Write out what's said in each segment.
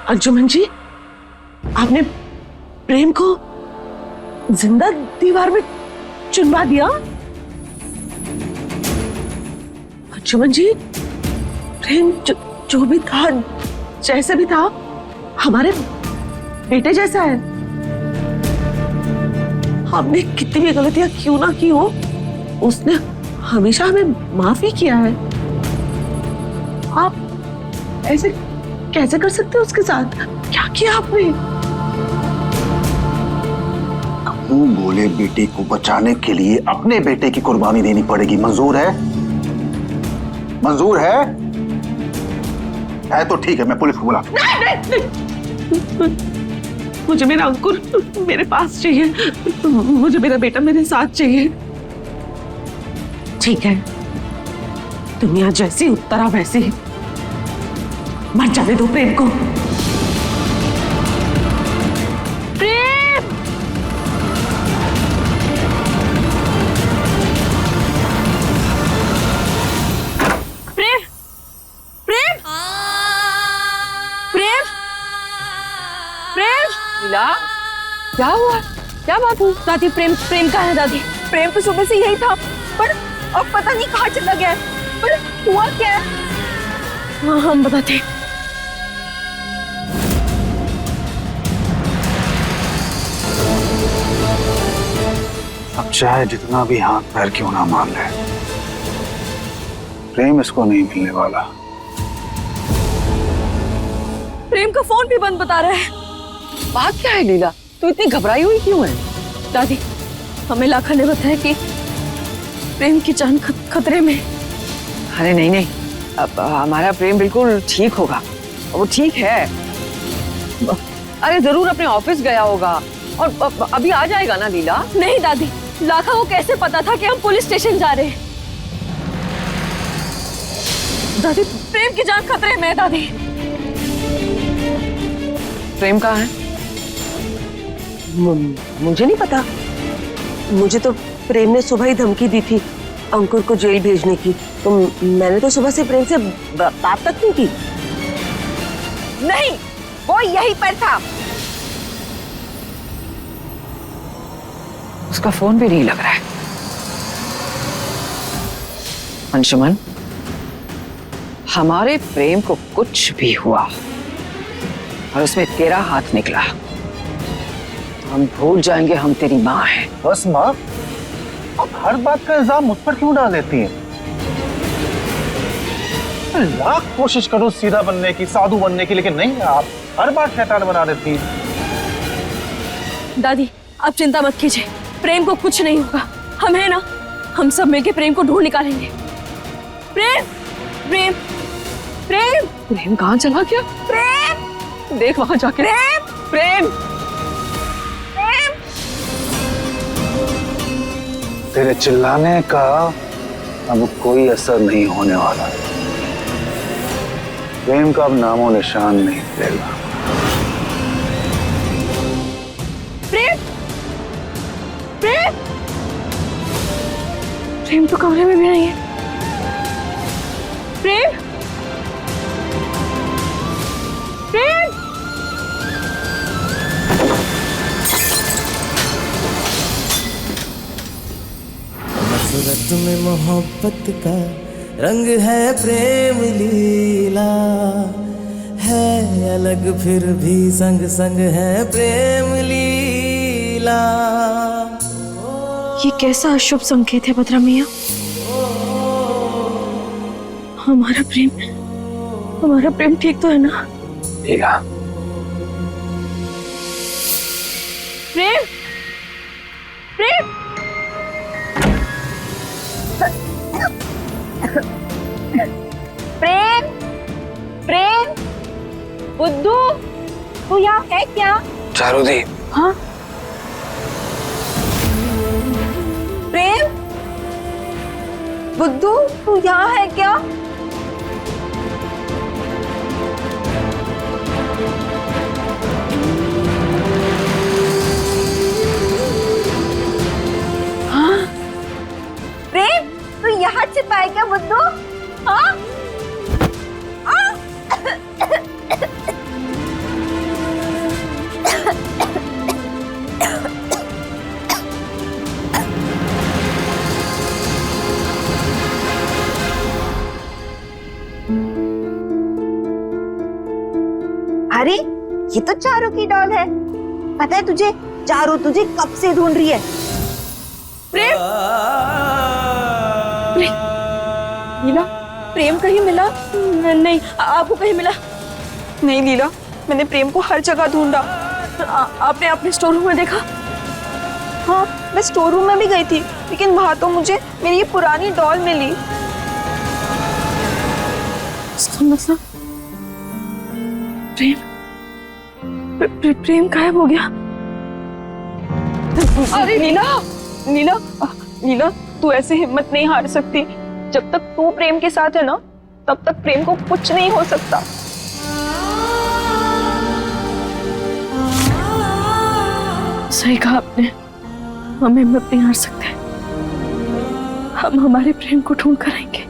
अंजुमन जी, आपने प्रेम को जिंदा दीवार में चुनवा दिया। अंजुमन जी, प्रेम जो भी था, जैसे भी था, हमारे बेटे जैसा है। हमने कितनी भी गलतियां क्यों ना की हो, उसने हमेशा हमें माफी किया है। आप ऐसे कैसे कर सकते हो उसके साथ? क्या किया आपने? मुंह बोले बेटे को बचाने के लिए अपने बेटे की कुर्बानी देनी पड़ेगी। मंजूर है? मंजूर है? तो ठीक है, मैं पुलिस को बुला। नहीं। मुझे मेरा अंकुर मेरे पास चाहिए। मुझे मेरा बेटा मेरे साथ चाहिए। ठीक है, दुनिया जैसी उत्तरा वैसी। मर जाने दो प्रेम को। प्रेम! प्रेम! प्रेम! प्रेम! प्रेम! लीला, क्या हुआ? क्या बात हुई? दादी, प्रेम कहाँ है दादी? प्रेम तो सुबह से यही था, पर अब पता नहीं कहाँ चला गया है। पर हुआ क्या है? हाँ, हम बताते। अब चाहे जितना भी हाथ पैर क्यों ना मान ले, प्रेम इसको नहीं मिलने वाला। प्रेम का फोन भी बंद बता रहा है। बात क्या है लीला? तू इतनी घबराई हुई क्यों है? दादी, हमें लाखा ने बताया कि प्रेम की जान खतरे में। अरे नहीं नहीं, अब हमारा प्रेम बिल्कुल ठीक होगा। वो ठीक है। अरे जरूर अपने ऑफिस गया होगा और अभी आ जाएगा ना लीला। नहीं दादी, लाखा को कैसे पता था कि हम पुलिस स्टेशन जा रहे हैं? दादी, प्रेम की जान खतरे में है दादी। प्रेम कहाँ है? मुझे नहीं पता। मुझे तो प्रेम ने सुबह ही धमकी दी थी अंकुर को जेल भेजने की, तो मैंने तो सुबह से प्रेम से बात तक नहीं की। नहीं, वो यहीं पर था। उसका फोन भी नहीं लग रहा है। अंशुमन, हमारे प्रेम को कुछ भी हुआ और उसमें तेरा हाथ निकला, तो हम भूल जाएंगे हम तेरी माँ हैं। बस माँ, आप हर बात का इल्जाम मुझ पर क्यों डाल देती हैं? लाख कोशिश करो सीधा बनने की, साधु बनने की, लेकिन नहीं, आप हर बार शैतान बना देती हैं। दादी, आप चिंता मत कीजिए, प्रेम को कुछ नहीं होगा। हम है ना, हम सब मिलके प्रेम को ढूंढ निकालेंगे। प्रेम! प्रेम! प्रेम! प्रेम कहाँ चला गया? प्रेम! देख वहां जाके। प्रेम! प्रेम! प्रेम! तेरे चिल्लाने का अब कोई असर नहीं होने वाला। प्रेम का अब नामो निशान नहीं मिलेगा। प्रेम! प्रेम! प्रेम तो कमरे में भी नहीं है। प्रेम! प्रेम! सूरत में मोहब्बत का रंग है प्रेम लीला, है अलग फिर भी संग संग है प्रेम लीला। ये कैसा अशुभ संकेत है भद्रा मियां? हमारा प्रेम ठीक तो है ना? लीला, प्रेम, प्रेम, प्रेम, प्रेम, बुद्धू, तू यहाँ है क्या? चारुदी, हाँ? प्रेम, बुद्धू, तू यहाँ है क्या? हाँ? प्रेम, तू यहाँ छिपा है क्या बुद्धू? हाँ? अरे ये तो चारू की डॉल है। पता है तुझे, चारू तुझे कब से ढूंढ रही है। प्रेम, लीला, प्रेम कहीं मिला? नहीं, आपको कहीं मिला? नहीं लीला, मैंने प्रेम को हर जगह ढूंढा। आपने अपने स्टोर रूम में देखा? हाँ, मैं स्टोर रूम में भी गई थी, लेकिन वहां तो मुझे मेरी ये पुरानी डॉल मिली। इसका मतलब प्रेम गायब हो गया। अरे लीला, लीला, लीला, तू ऐसे हिम्मत नहीं हार सकती। जब तक तू प्रेम के साथ है ना, तब तक प्रेम को कुछ नहीं हो सकता। सही कहा आपने, हम हिम्मत नहीं हार सकते। हम हमारे प्रेम को ढूंढ कर आएंगे।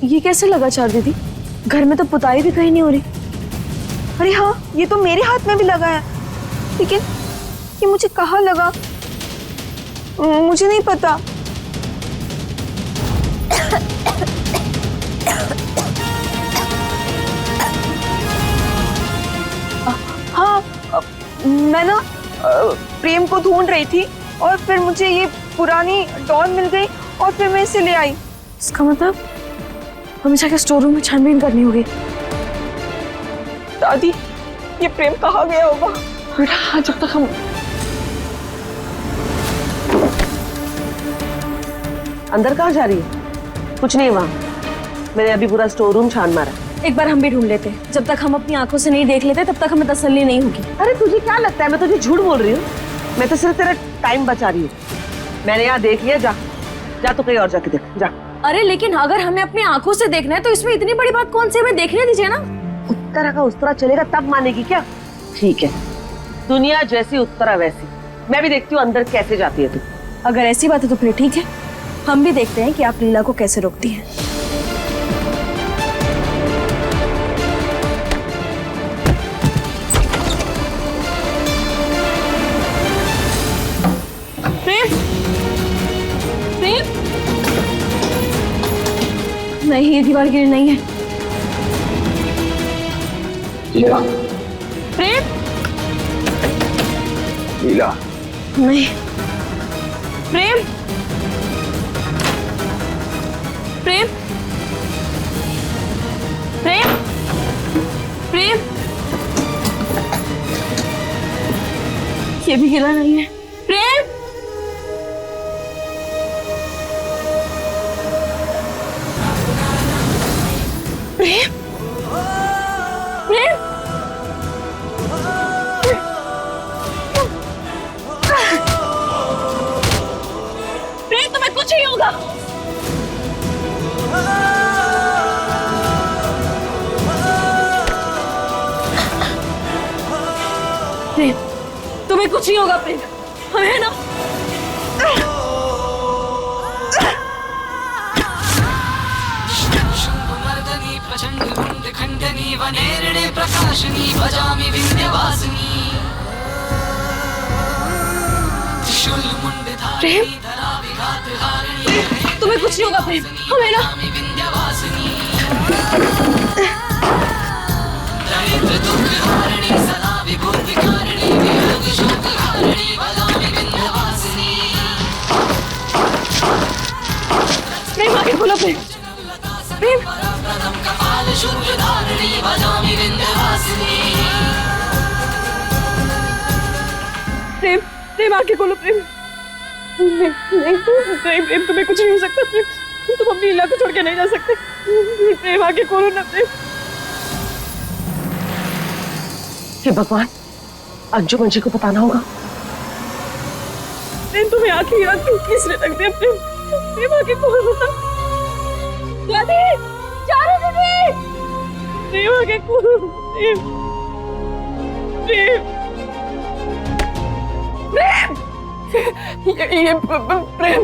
ये कैसे लगा चार दीदी? घर में तो पुताई भी कहीं नहीं हो रही। अरे हाँ, ये तो मेरे हाथ में भी लगा है, लेकिन ये मुझे कहाँ लगा मुझे नहीं पता। हाँ, मैं ना प्रेम को ढूंढ रही थी और फिर मुझे ये पुरानी डॉल मिल गई और फिर मैं इसे ले आई। इसका मतलब हमें जाके स्टोर रूम में छानबीन करनी होगी। दादी, ये प्रेम कहाँ गया होगा? बेटा, जब तक हम अंदर कहाँ जा रही है? कुछ नहीं वहाँ, मैंने अभी पूरा स्टोर रूम छान मारा। एक बार हम भी ढूंढ लेते। जब तक हम अपनी आंखों से नहीं देख लेते तब तक हमें तसल्ली नहीं होगी। अरे तुझे क्या लगता है मैं तुझे झूठ बोल रही हूँ? मैं तो सिर्फ तेरा टाइम बचा रही हूँ। मैंने यहाँ देख लिया, जा तो कहीं और जाके देख, जा। अरे लेकिन अगर हमें अपनी आंखों से देखना है तो इसमें इतनी बड़ी बात कौन सी? हमें देखने दीजिए ना। उत्तरा का उस्तरा चलेगा तब मानेगी क्या? ठीक है, दुनिया जैसी उत्तरा वैसी। मैं भी देखती हूँ अंदर कैसे जाती है तू। अगर ऐसी बात है तो फिर ठीक है, हम भी देखते हैं कि आप लीला को कैसे रोकती हैं। प्रेम, प्रेम, नहीं, ये दीवार गिरी नहीं है। लीला, प्रेम, लीला, नहीं, प्रेम, प्रेम, प्रेम, प्रेम, ये भी गिरा नहीं है। प्रेम, प्रेम, प्रेम, प्रेम, तुम्हें कुछ नहीं होगा। प्रेम, तुम्हें कुछ नहीं होगा। प्रेम, हमें है ना? शुंभमर्दनी प्रचंड मुंड खंडनी वनेरणे प्रकाशनी भजामि विंध्यवासिनी त्रिशूल मुंड धारिणी धरा विघात हारिणी तुम्हें कुछ नहीं होगा। प्रेम, हमें ना? विंध्यवासिनी प्रेम प्रदम कपाल शूलधारिणी भजामि विंध्यवासिनी। प्रेम प्रेम आके खोलो प्रेम। नहीं नहीं प्रेम प्रेम तुम्हें कुछ नहीं हो सकता प्रेम, तुम अपनी लीला को छोड़ के नहीं जा सकते। प्रेम आके खोलो ना प्रेम। हे भगवान, अंजुमन जी को बताना होगा। प्रेम तुम्हें आखिरी रात क्यों किसने रख दिया प्रेम? प्रेम आके खोलो ना। दादी, चारू दीदी, प्रेम आके खोलो प्रेम। प्रेम प्रेम ये प्रेम प्रेम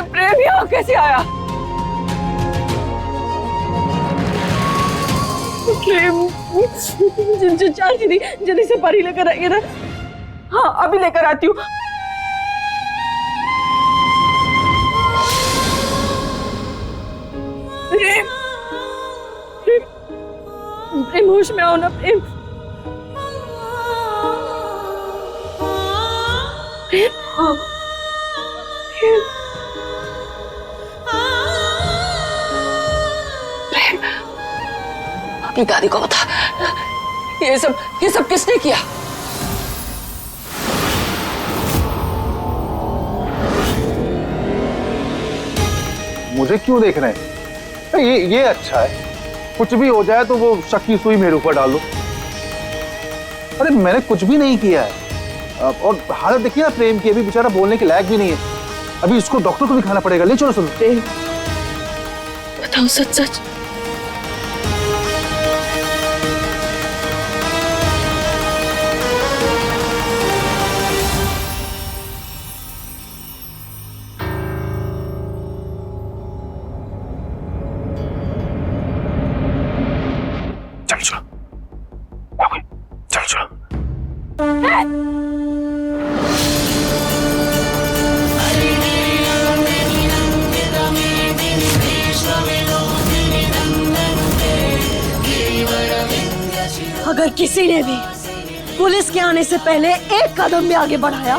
प्रेम यहाँ कैसे आया? प्रेम चार दीदी जल्दी से पानी लेकर आइए ना। हाँ अभी लेकर आती हूँ। प्रेम प्रेम प्रेम होश में आओ ना प्रेम। प्रेम हाँ प्रेम प्रेम अपनी दादी को बता, ये सब किसने किया? मुझे क्यों देख रहे हैं? ये अच्छा है, कुछ भी हो जाए तो वो शक की सुई मेरे ऊपर डाल दो। अरे मैंने कुछ भी नहीं किया है। और हालत देखिए ना प्रेम की, अभी बेचारा बोलने के लायक भी नहीं है। अभी इसको डॉक्टर को दिखाना पड़ेगा। ले चलो। सुनो प्रेम बताओ सच सच। चलो चलो। अगर किसी ने भी पुलिस के आने से पहले एक कदम भी आगे बढ़ाया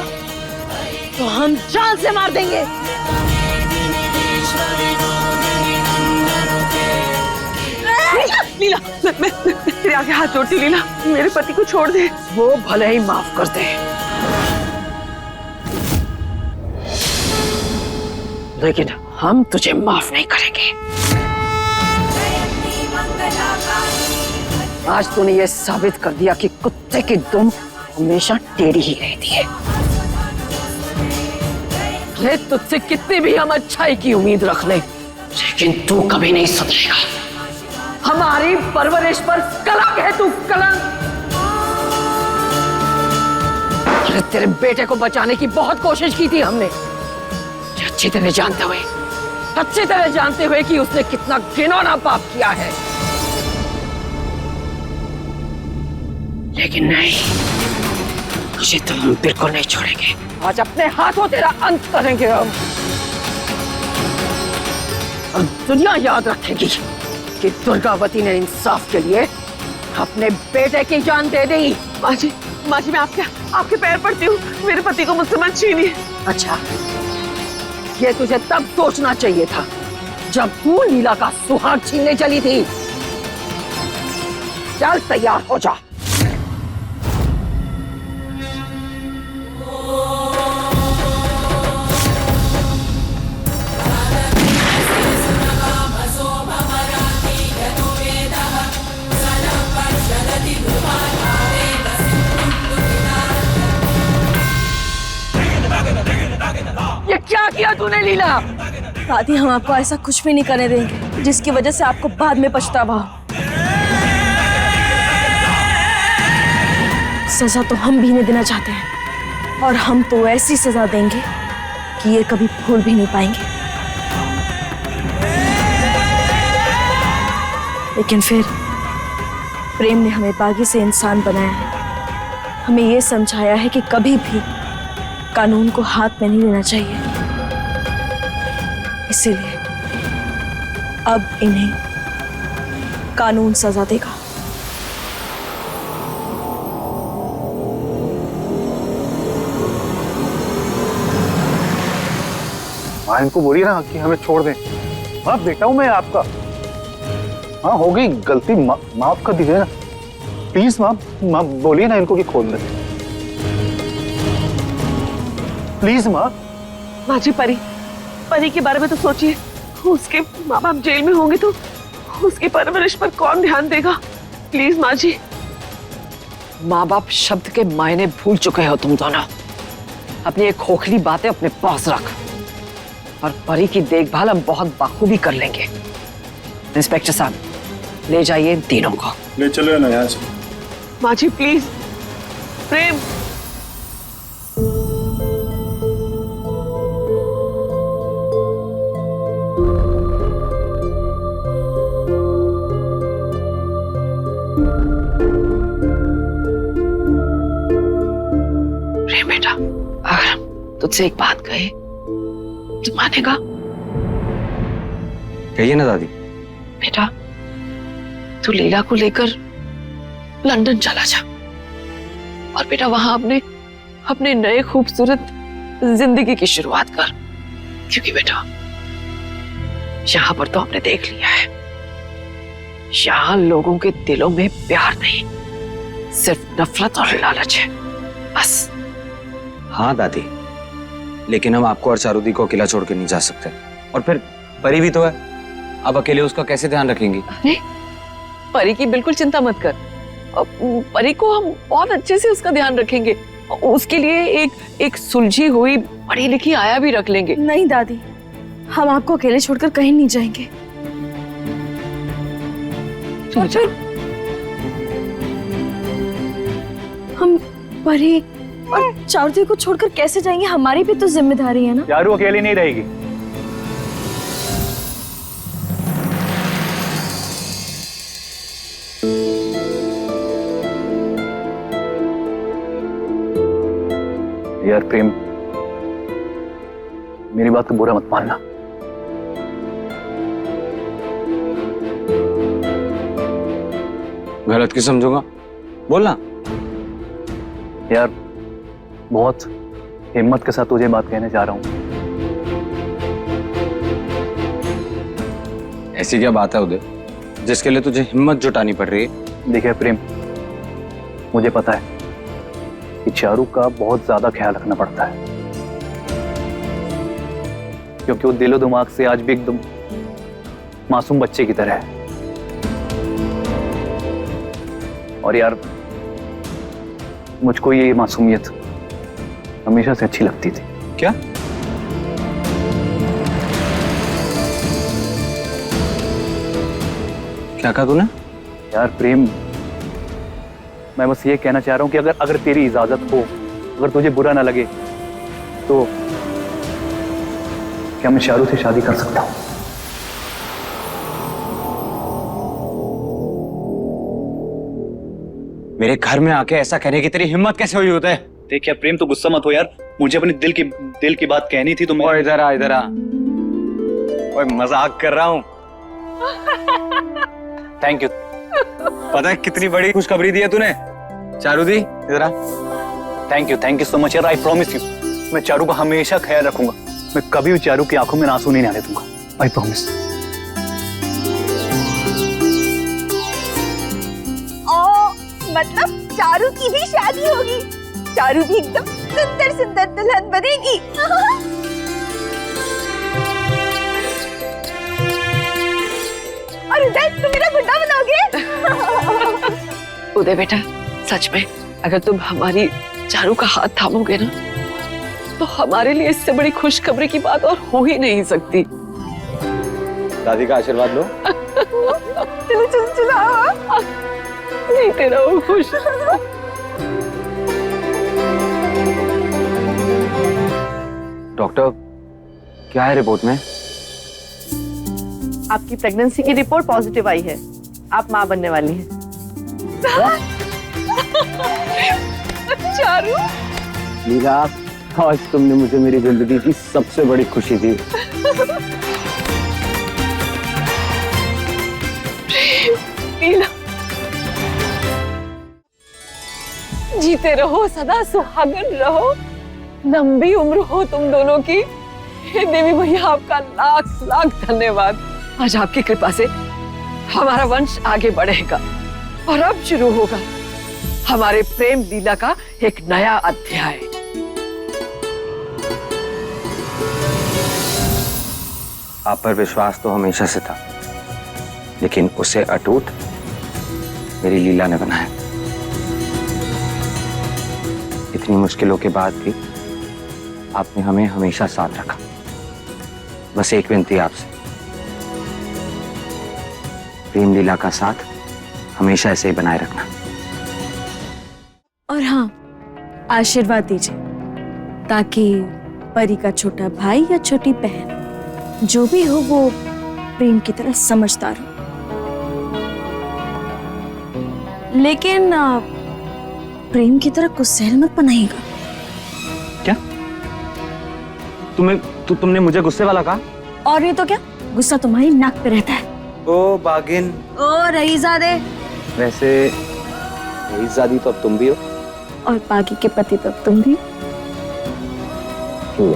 तो हम जान से मार देंगे। लीला, मैं तेरे आगे हाथ जोड़ती हूँ लीला, मेरे पति को छोड़ दे। वो भले ही माफ कर दे, लेकिन हम तुझे माफ नहीं करेंगे। आज तूने ये साबित कर दिया कि कुत्ते की दुम हमेशा टेढ़ी ही रहती है। ले तुझसे कितनी भी हम अच्छाई की उम्मीद रख ले, लेकिन तू कभी नहीं सुधरेगा। हमारी परवरिश पर कलंक है तू, कलंक। अरे तेरे बेटे को बचाने की बहुत कोशिश की थी हमने, अच्छी तरह जानते हुए कि उसने कितना घिनौना पाप किया है। लेकिन नहीं, तुझे तो हम बिल्कुल नहीं छोड़ेंगे। आज अपने हाथों तेरा अंत करेंगे हम। और दुनिया याद रखेगी कि दुर्गावती ने इंसाफ के लिए अपने बेटे की जान दे दी। माँ जी मैं आपके पैर पड़ती हूँ, मेरे पति को मुझसे मत छीनिए। अच्छा, ये तुझे तब सोचना चाहिए था जब तू लीला का सुहाग छीनने चली थी। चल तैयार हो जा। ये क्या किया तूने लीला? दादी हम आपको ऐसा कुछ भी नहीं करने देंगे जिसकी वजह से आपको बाद में पछतावा हो। सजा तो हम भी नहीं देना चाहते हैं, और हम तो ऐसी सजा देंगे कि ये कभी भूल भी नहीं पाएंगे। लेकिन फिर प्रेम ने हमें बागी से इंसान बनाया है, हमें ये समझाया है कि कभी भी कानून को हाथ में नहीं लेना चाहिए। इसीलिए अब इन्हें कानून सजा देगा। माँ इनको बोलिए ना कि हमें छोड़ दें। हाँ बेटा हूं मैं आपका, हाँ हो गई गलती, माफ कर दीजिए ना प्लीज। माँ बोलिए ना इनको कि खोल दे प्लीज। माँ जी, परी के बारे में तो सोचिए, उसके माँ बाप जेल में होंगे तो उसकी परवरिश पर कौन ध्यान देगा? प्लीज माँ जी। माँ बाप शब्द के मायने भूल चुके हो तुम दोनों। अपनी एक खोखली बातें अपने पास रख, और परी की देखभाल हम बहुत बखूबी कर लेंगे। इंस्पेक्टर साहब, ले जाइए इन तीनों को। ले चलो ना यहाँ से। माँ जी प्लीज। प्रेम, प्रेम बेटा, अगर तुझसे एक बात कहे तो मानेगा? कहिए ना दादी। बेटा, तू लीला को लेकर लंदन चला जा, और बेटा वहां अपने नए खूबसूरत जिंदगी की शुरुआत कर। क्योंकि बेटा यहां पर तो हमने देख लिया है, यहां लोगों के दिलों में प्यार नहीं, सिर्फ नफरत और लालच है, बस। हाँ दादी, लेकिन हम आपको और चारुदी को अकेला छोड़ के नहीं जा सकते। और फिर परी भी तो है, अब अकेले उसका कैसे ध्यान रखेंगी? अरे परी की बिल्कुल चिंता मत कर, परी को हम बहुत अच्छे से उसका ध्यान रखेंगे। उसके लिए एक सुलझी हुई पढ़ी लिखी आया भी रख लेंगे। नहीं दादी, हम आपको अकेले छोड़कर कहीं नहीं जाएंगे। और फिर हम परी और चारुदी को छोड़कर कैसे जाएंगे? हमारी भी तो जिम्मेदारी है ना। चारू अकेली नहीं रहेगी। यार प्रेम, मेरी बात को बुरा मत मानना। गलत क्यों समझूंगा? बोलना। यार बहुत हिम्मत के साथ तुझे बात कहने जा रहा हूं। ऐसी क्या बात है उदय जिसके लिए तुझे हिम्मत जुटानी पड़ रही है? देखिए प्रेम, मुझे पता है कि चारू का बहुत ज्यादा ख्याल रखना पड़ता है, क्योंकि वो दिलो दिमाग से आज भी एकदम मासूम बच्चे की तरह है। और यार मुझको ये मासूमियत हमेशा से अच्छी लगती थी। क्या? क्या कहा तूने? यार प्रेम, मैं बस ये कहना चाह रहा हूं कि अगर तेरी इजाजत हो, अगर तुझे बुरा ना लगे, तो क्या मैं चारू से शादी कर सकता हूं? मेरे घर में आके ऐसा कहने की तेरी हिम्मत कैसे हुई होता है? देख यार प्रेम, तो गुस्सा मत हो यार, मुझे अपने दिल की बात कहनी थी तो मैं। इधर आ, इधर आ। ओए मजाक कर रहा हूं। Thank you. पता है कितनी बड़ी खुशखबरी दी है तूने? चारुदी इधर आ। थैंक यू सो मच यार, आई प्रॉमिस यू, मैं चारू का हमेशा ख्याल रखूंगा। मैं कभी भी चारू की आंखों में आंसू नहीं आने दूंगा, आई प्रॉमिस। मतलब चारू की भी शादी होगी, चारू भी एकदम सुंदर सुंदर दुल्हन बनेगी। और उदय, तुम मेरा गुड्डा बनाओगे? उदय बेटा, सच में अगर तुम हमारी चारू का हाथ थामोगे ना, तो हमारे लिए इससे बड़ी खुशखबरी की बात और हो ही नहीं सकती। दादी का आशीर्वाद लो। चलो चलो चलो। नहीं तेरा वो खुश। डॉक्टर, क्या है रिपोर्ट में? आपकी प्रेगनेंसी की रिपोर्ट पॉजिटिव आई है, आप माँ बनने वाली हैं। चारू, लीला, आज तुमने मुझे मेरी जिंदगी की सबसे बड़ी खुशी दी। लीला, जीते रहो, सदा सुहागन रहो, लंबी उम्र हो तुम दोनों की। हे देवी भैया, आपका लाख लाख धन्यवाद। आज आपकी कृपा से हमारा वंश आगे बढ़ेगा और अब शुरू होगा हमारे प्रेम लीला का एक नया अध्याय। आप पर विश्वास तो हमेशा से था, लेकिन उसे अटूट मेरी लीला ने बनाया। इतनी मुश्किलों के बाद भी आपने हमें हमेशा साथ रखा। बस एक विनती आपसे, प्रेम लीला का साथ हमेशा ऐसे ही बनाए रखना। और हाँ, आशीर्वाद दीजिए ताकि परी का छोटा भाई या छोटी बहन जो भी हो वो प्रेम की तरह समझदार हो, लेकिन प्रेम की तरह गुस्सैल मत बनाइएगा। क्या तुमने मुझे गुस्से वाला कहा? और नहीं तो क्या, गुस्सा तुम्हारी नाक पे रहता है। ओ बागिन। ओ रईजादे। वैसे रईज़ादी तो अब तुम भी हो, और बागी के पति तो तुम भी। क्यों?